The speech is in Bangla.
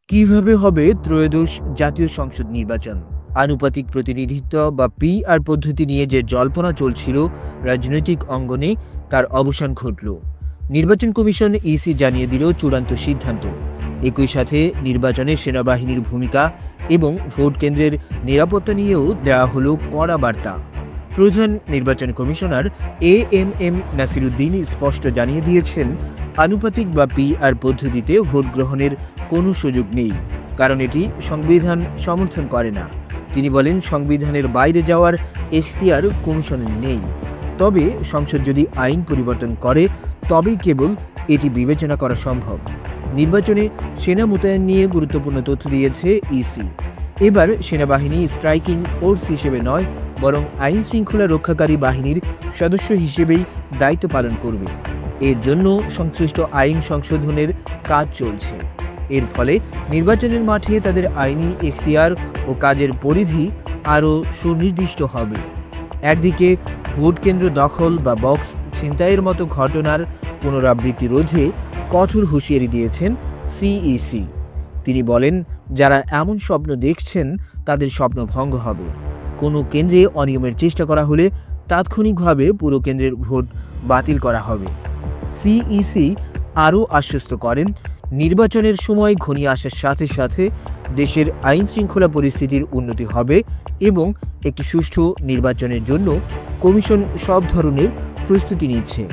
কিভাবে হবে ত্রয়োদশ জাতীয় সংসদ নির্বাচন? আনুপাতিক প্রতিনিধিত্ব বা পিআর পদ্ধতি নিয়ে যে জল্পনা চলছিল রাজনৈতিক অঙ্গনে, তার অবসান ঘটল। নির্বাচন কমিশন ইসি জানিয়ে দিল চূড়ান্ত সিদ্ধান্ত। একই সাথে নির্বাচনে সেনাবাহিনীর ভূমিকা এবং ভোট কেন্দ্রের নিরাপত্তা নিয়েও দেওয়া হলো কড়া বার্তা। প্রধান নির্বাচন কমিশনার এএমএম নাসিরুদ্দিন স্পষ্ট জানিয়ে দিয়েছেন, আনুপাতিক বা পিআর পদ্ধতিতে ভোট গ্রহণের কোনো সুযোগ নেই, কারণ এটি সংবিধান সমর্থন করে না। তিনি বলেন, সংবিধানের বাইরে যাওয়ার এখতিয়ার কমিশনের নেই। তবে সংসদ যদি আইন পরিবর্তন করে তবেই কেবল এটি বিবেচনা করা সম্ভব। নির্বাচনে সেনা মোতায়েন নিয়ে গুরুত্বপূর্ণ তথ্য দিয়েছে ইসি। এবার সেনাবাহিনী স্ট্রাইকিং ফোর্স হিসেবে নয়, বরং আইন শৃঙ্খলা রক্ষাকারী বাহিনীর সদস্য হিসেবেই দায়িত্ব পালন করবে। এর জন্য সংশ্লিষ্ট আইন সংশোধনের কাজ চলছে। এর ফলে নির্বাচনের মাঠে তাদের আইনি এখতিয়ার ও কাজের পরিধি আরও সুনির্দিষ্ট হবে। একদিকে ভোট কেন্দ্র দখল বা বক্স ছিনতাইয়ের মতো ঘটনার পুনরাবৃত্তি রোধে কঠোর হুঁশিয়ারি দিয়েছেন সিইসি। তিনি বলেন, যারা এমন স্বপ্ন দেখছেন তাদের স্বপ্ন ভঙ্গ হবে। কোনো কেন্দ্রে অনিয়মের চেষ্টা করা হলে তাৎক্ষণিকভাবে পুরো কেন্দ্রের ভোট বাতিল করা হবে। সিইসি আরও আশ্বস্ত করেন, নির্বাচনের সময় ঘনিয়ে আসার সাথে সাথে দেশের আইন শৃঙ্খলা পরিস্থিতির উন্নতি হবে এবং একটি সুষ্ঠু নির্বাচনের জন্য কমিশন সব ধরনের প্রস্তুতি নিচ্ছে।